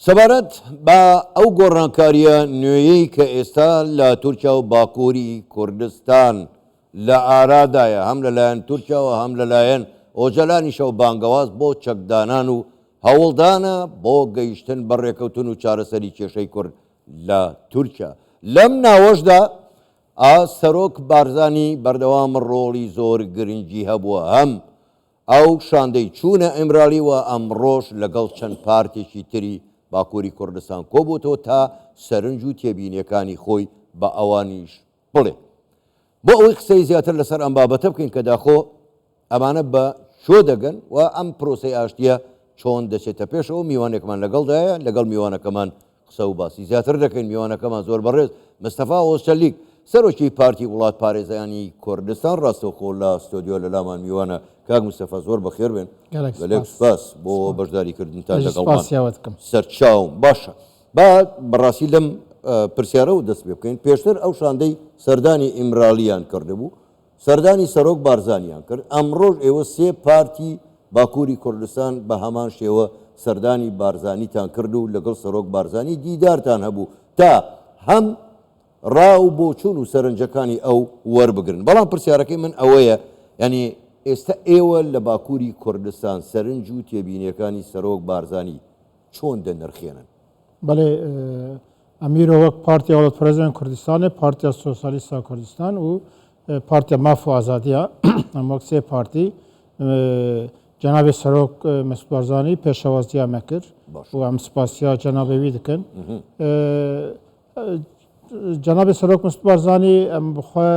سەبارەت بە ئەو گۆڕانکاریە نوێیەی کە ئێستا لە تورکیا و باکووری کوردستان لە ئارادایە هەم لەلایەن تورکیاوە هەم لەلایەن ئۆجەلانیشە و بانگەواز بۆ چەکدانان و هەوڵدانە بۆ گەیشتن بە ڕێکەوتن و چارەسەری کێشەی کورد لە تورکیا. لەم ناوەشدا سەرۆک بارزانی بەردەوام ڕۆڵی زۆر گرنگی هەبووە، هەم ئەو شاندەی چوونە ئەمرالیوە ئەمڕۆژ لەگەڵ چەند پارتێکی تری باکووری کوردستان کۆبووتەوە تا سەرنج و تێبینیەکانی خۆی بە ئەوانیش بڵێ. بۆ ئەوەی قسەی زیاتر لەسەر ئەم بابەتە بکەین کە داخۆ ئەمانە بە شۆ دەگەن و ئەم پرۆسەی ئاشتیە چۆن دەچێتە پێشەوە. میوانێکمان لەگەڵدایە، لەگەڵ میوانەکەمان قسە و باسی زیاتر دەکەین. میوانەکەمان زۆر بەڕێز مستەفا ئۆسچەلیک، سەرۆکی پارتی وڵات پارێزانی کوردستان، ڕاستەوخۆ لە ستۆدیۆ لە لامان میوانە. کاک مستەفا زۆر بەخێر بێن، گەلێک سوپاس بۆ بەشداریکردنتان لەگەڵمان سەرچاوم. باشە، با بەڕاستی لەم پرسیارە و دەست پێ بکەین. پێشتر ئەو شاندەی سەردانی ئیمرالیان کردبوو، سەردانی سەرۆک بارزانیان کرد. ئەمڕۆژ ئێوە سێ پارتی باکووری کوردستان بە هەمان شێوە سەردانی بارزانیتان کرد و لەگەڵ سەرۆک بارزانی دیدارتان هەبوو تا هەم ڕاو بۆ چوون و سەرنجەکانی ئەو وەربگرن. بەڵام پرسیارەکەی من ئەوەیە، ینی ئێستا ئێوە لە باکووری کوردستان سەرنج و تێبینیەکانی سەرۆک بارزانی چۆن دەنرخێنن؟ بەڵێ ئەمیرۆ وەک پارتیا وڵاتپەرێزانی کوردستانê پارتیا سۆسیالیستا کوردستان و پارتیا ماف و ئازادیە، ئەم وەک سێ پارتی جەنابێ سەرۆک مەسعود بارزانی پێشەوازیە مە کرد و ئەم سپاسیا جەنابێ وی دکەن. جەنابێ سەرۆک مەسعود بارزانی ئەم بخوا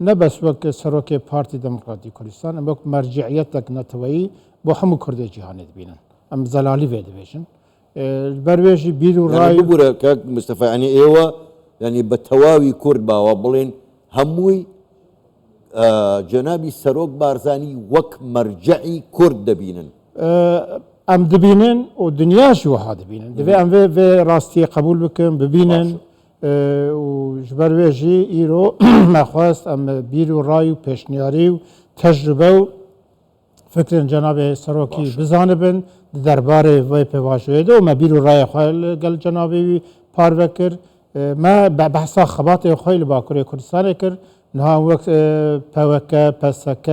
نەبەس وەک سەرۆکێ پارتی دەموکراتی کوردستان، ئەم وەک مەرجعیەتێک نەتەوەیی بۆ هەموو کوردێ جیهانێ دبینن، ئەم زەلالی وێ دەبێژن بەروێژی بیر و ڕای بورە کاک مستەفا، ینی ئێوە ینی بە تەواوی کورد باوە بڵێن هەمووی جەنابی سەرۆک بارزانی وەک مەرجعی کورد دەبینن. ئەم دبینن و دنیاشی وەها دەبینن، دەبێ ئەم vê ڕاستیە قبول بکەن ببینن و ji ber wê jî îro me xwest em bîr û ray û pêşniyarî û tecrübe û fikrên cenabê serokî bizanibin di derbarê vê pêvajoyê de û me bîr û rayê xwe gel cenabê wî parve kir. Me behsa xebatê xwe li Bakurê Kurdistanê kir, niha wek PWK, PSK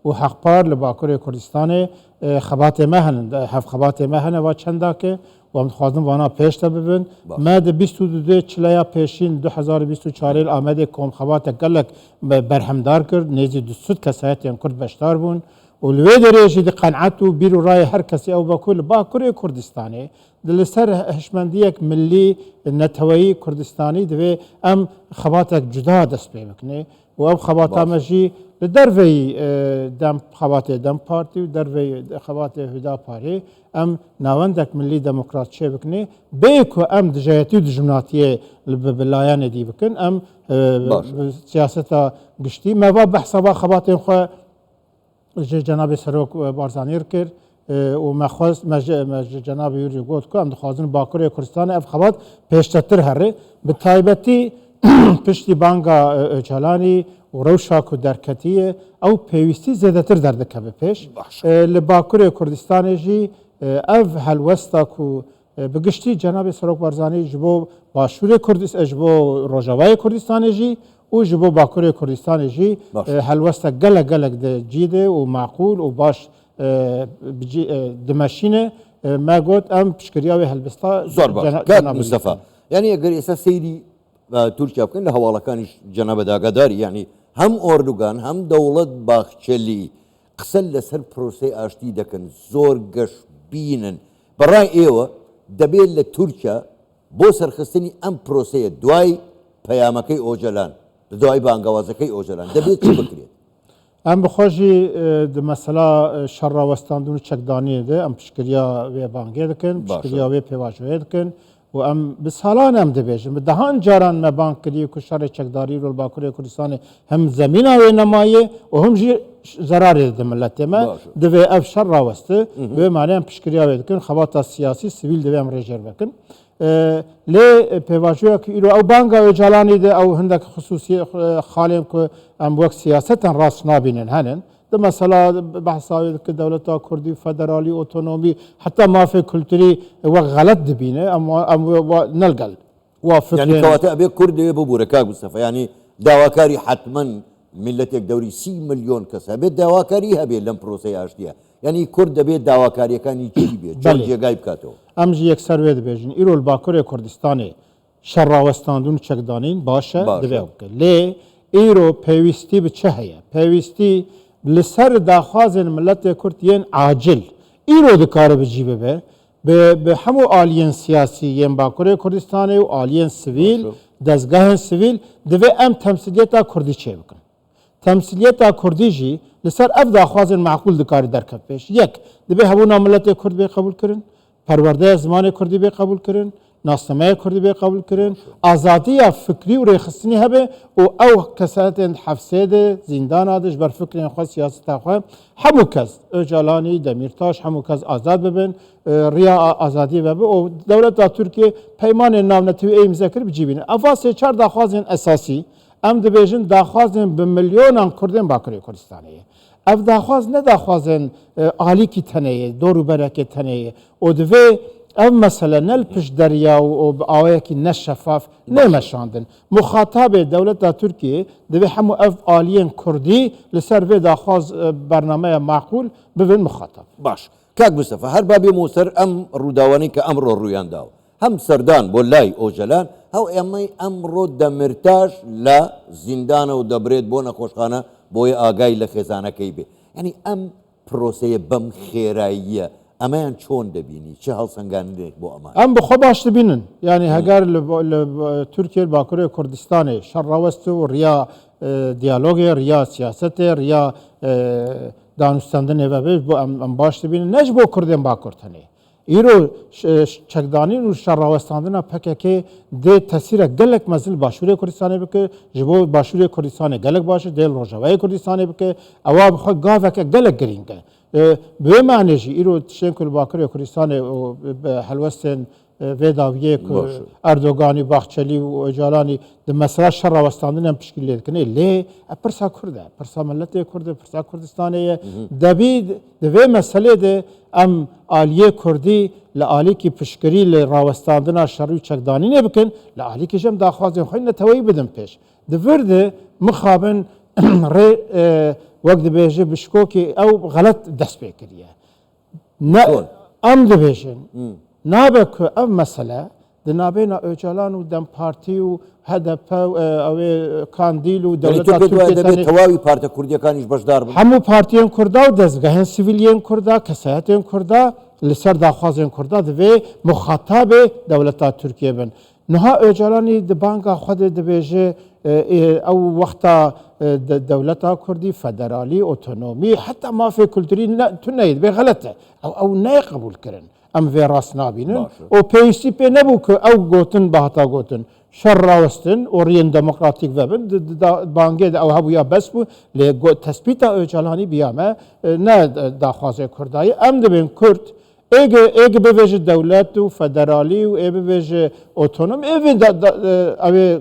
û Hexpar li Bakurê Kurdistanê xebatê me henin, hev xebatê me hene va çendakê و ام دخوازم وانا پیش تا ببین. ما ده 22 چلیا پیشین 2024 آمده کم خبات گلک برهمدار کرد، نیزی دوست کسایتیان کرد بشتار بون و لوی دریجی ده قناعت و بیر و رای هر کسی او باکل باکوری کردستانی دلستر هشمندیک ملی نتوایی کردستانی دوی ام خباتک جدا دست پی بکنه و ام خبات مجی دروی دم خبات دم پارتی و دروی خبات هدا پاری ام ناوندک ملی دموکرات چه بکنه بیکو ام دجایتی و دجمناتیه بلایان دی بکن ام سیاستا گشتی ما بحثا خبات خو جناب سروک بارزانیر کرد و مخواست جناب یوری گفت که ام دخوازن باکوری کردستان اف خبات پیشتر هره به تایبتی پشتی بانگا جلانی و روشاک و درکتیه او پیوستی زیادتر دردکه به پیش لباکوری کردستان جی اف هلوستا کو بگشتی جناب سروک بارزانی جبو باشور کردستان جبو روجاوای کردستان جی و جبو باکوری کردستان جی هلوستا گلک ده جیده و معقول و باش دمشینه ما گفت ام پشکریاوی هلبستا زور باش کاک مستەفا، یعنی ئەگەر ئێستا سەیری تورکیا بکەن لە هەواڵەکانی جەنابە داگاداری، یعنی هەم ئۆردوگان هەم دەوڵەت باخچەلی قسە لەسەر پرۆسەی ئاشتی دەکەن، زۆر گەشت بینن. بەڕای ئێوە دەبێت لە تورکیا بۆ سەرخستنی ئەم پرۆسەیە دوای پەیامەکەی ئۆجەلان دوای بانگەوازەکەی ئۆجەلان دەبێت چی بکرێت؟ ام بخوشی د مثلا شر وستاندون چکدانی ده ام پشکریا و بانگه دکن پشکریا و پیواجوه دکن و ام بسالان ام دبیجم دهان جاران ما بانک کردی که شر چکداری رو باکوری کردستان هم زمین و نمایه و هم جی ضراری ده ملت ما دوی اف شر وسته و معنی ام پشکریا و دکن خواتا سیاسی سیویل دوی ام رجر بکن لی پیواجوه که ایرو او بانگا و جالانی ده او هندک خصوصی خالیم که ام وقت سیاستن راست نابینن هنن ده مثلا بحثاوی که دولت کردی فدرالی اتونومی حتی مافی کلتوری و غلط دبینه اما نلقل وافق يعني كواتا أبي كرد ببورة كاك مصطفى يعني داواكاري حتما ملتك دوري 30 مليون كس أبي داواكاري هبي لم بروسي أشتيا يعني كرد أبي داواكاري كان يجي بيه جورجيا جايب كاتو امجی یک سروید بیشن ایرول باکور کردستانی شراوستاندون چکدانین باشه دوام که لی ایرو پیوستی به چه هیا پیوستی لسر داخوازن ملت کرد ین عاجل ایرو دکار بجیبه به همو آلین سیاسی ین باکور کردستانی و آلین سویل دزگاه سویل دوی ام تمثیلیت کردی چه بکن تمثیلیت کردی جی لسر اف داخوازن معقول دکاری درکب پیش یک دوی همو ناملت کرد به قبول کرن پرورده زمان کردی به قبول کرن ناسنامه کردی به قبول کرن آزادی فکری و ریخستنی هبه و او کسات حفظه ده زندان آدش بر فکر خود سیاست خود همو کس اجالانی دمیرتاش همو کس آزاد ببین ریا آزادی ببه و دولت ترکیه پیمان نام نتوی ای مذکر بجیبین افاس چهار داخوازن اساسی ام دبیجن داخوازن به میلیونان کردن باکری کردستانیه اف داخواز نه داخوازن عالی کی تنه دورو برکه تنه و دوی ام مثلا نل پش دریا و آوه کی نشفاف نمشاندن مخاطب دولت ترکیه دوی همو اف عالیین کردی لسر و داخواز برنامه معقول ببین مخاطب باش كاك مصطفى هر بابي موسر ام روداواني كامر رويان داو هم سردان بولاي اوجلان هاو امي امرو دمرتاش لا زندان و دبريد بونا خوشخانه بوي آگاهی لخزانه کی به یعنی ام پروسه بم خیراییه اما یان چون دبینی چه حال سنگانی بو اما ام بخو باش دبینن یعنی هگر ترکیه باکره کردستان شراوست و ریا دیالوگ ریا سیاست ریا دانستندن و بو ام باش دبینن نج بو کردن باکرتنه ایرو چکدانی و شراوستاندن پکه ده تاثیر گلک مزل باشوری کردستان بکه جبو باشوری کردستان گلک باشه دل روجاوی کردستان بکه اواب خود گاو که گلک گرینگه به معنی جی ایرو شنکل باکری کردستان حلوستن و داویه که اردوغانی باخچلی و اجالانی ده مسئله شراوستاندن هم پشکل لید کنه لی پرسا کرده پرسا ملت کرده پرسا کردستانیه دبید دوی مسئله ده ام آلیه کردی لآلی کی پشکری لراوستاندن شروع چکدانی نبکن لآلی کی جم داخوازن خوی نتوی بدن پیش دورده مخابن ری وقت بیجه بشکو که او غلط دست بکریه نه ام دبیجن نابك أو مسألة دنابينا أجلان ودم بارتي وهدف أو كانديل ودولة تركيا تواوي بارتا كردية كان يش باش دار همو بارتيان كردا ودزگاهن سيفيليان كردا كسايتين كردا لسر داخوازين كردا دوي مخاطب دولة تركيا بن نها أجلاني دبانگا خود دبيجه او وقتا دولة كردي فدرالي اوتونومي حتى ما في كولتوري تنيد بغلطه او نه قبول كرن ام في راس نابينن او بيسي بي نبو او غوتن بهتا غوتن شراوستن اورين ديمقراطيك وبن بانگه او هبو يا بس بو ل تثبيت اجلاني بيامه نه داخوازه كرداي ام دبن كرد اگه بویژه دولت و فدرالی و بویژه اتونوم اوی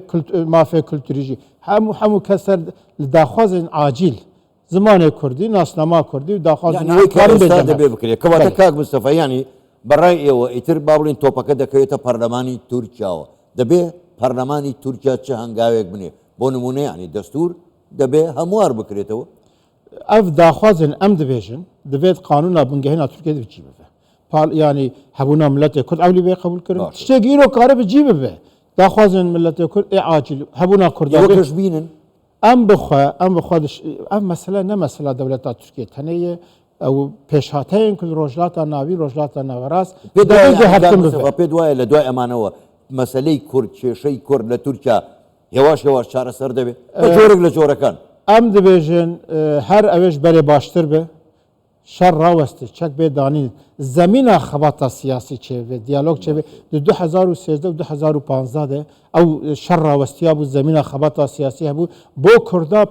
مافیا کلتوریجی همو کسر داخواز عاجل زمان کردی ناسنامه کردی و داخواز يعني هيك استاذ بكري كواتا كاك مصطفى يعني براي و اتر بابلين توبكه دكيتا برلماني تركيا دبي برلماني تركيا چه هنگاويك بني بونمونه يعني دستور دبي هموار بكريتو اف داخوازن ام دبيجن دبيت قانون بنگهنا تركيا دبي يعني هبونا ملت كرد اولي بي قبول كرن تشتغيرو كاره بجيبه به داخوازن ملت كرد عاجل هبونا كرد يوكش بينن ام بخوا ام مساله نه مساله دولت ترکیه تنه او پیشاتین کل روجلات ناوی روجلات ناوراس بدوای لدوای امانه مساله کرد شی کرد لترکیا یواش یواش چاره سر دبه جورک لجورکان ام دبیجن هر اوش بری باشتر به شر راوست چک به دانی زمین خباتا سیاسی چه و دیالوگ چه و 2013 و 2015 ده او شر راوستی بود زمین خباتا سیاسی بود با کردا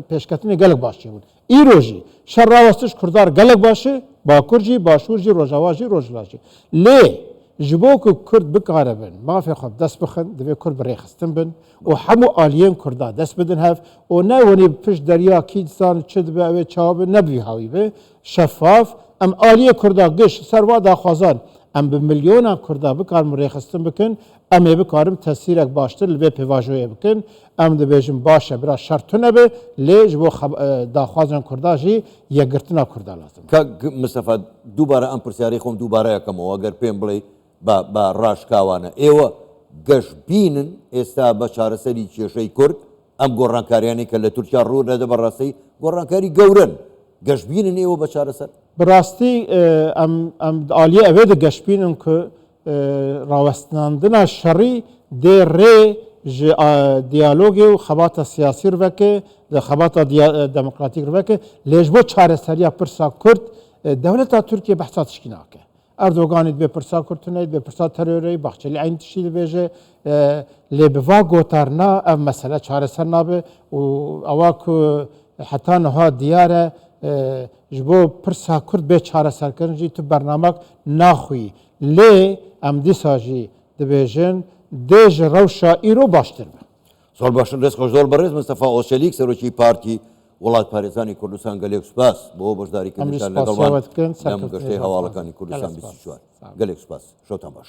پیشکتین گلک باشه بود ایروجی شر راوستش کردار گلک باشه با کرجی باشورجی روجاواجی روجلاجی لی ji bo ku Kurd bikare bin mafê xwe dest bixin divê Kurd bi rêxistin bin û hemû aliyên Kurda dest bidin hev û ne wenî pişt derya kî disan çi dibe ew ê çawa be ne bî hawî be şeffaf em aliyê Kurda giş serva daxwazan em bi milyonan Kurda bikarin rêxistin bikin em ê bikarin tesîrek baştir li vê pêvajoyê bikin em dibêjin baş e bira şer tune be lê ji bo daxwazên Kurda jî yekgirtina Kurda lazim مستەفا دووبارە ئەم پرسیارەی خۆم دووبارە یەکەمەوە ئەگەر پێم بڵێ بە ڕاشکاوانە ئێوە گەشت بینن ئێستا بە چارەسەری کێشەی کورد ئەم گۆڕانکاریانی کە لە تورکیا ڕوو دەدە بەڕاستی گۆڕانکاری گەورن گەشت بینن ئێوە بە چارەسەر براستی ام عالیه اوه ده گشتبینن که راوستناندنا شری ده ری دیالوگی و خبات سیاسی رو وکه ده خبات دموکراتیک رو وکه لیجبو چاره سریا پرسا کرد دولت ترکیه بحثات شکیناکه اردوغانید به پرسا کرتنید به پرسا تروری بخشلی عین تشید بیجه لی بوا گوتارنا ام مسئله چاره سر نابه و اواکو حتی نها دیاره ji bo pirsa Kurd bê çareserkirin jî tu bernamek naxwî lê em dîsa jî dibêjin dê ji rewşa îro baştir be. زۆر باش ڕێزخۆش زۆر بەڕێز مستەفا ئۆسێلیک سەرۆکی پارتی وڵاتپارێزانی کوردستان گەلێک سوپاس بۆ بەشداریکردنتان لەگەڵمان لەم گەشتەی هەواڵەکانی کوردستان 24 گەلێک سوپاس شەوتان باش.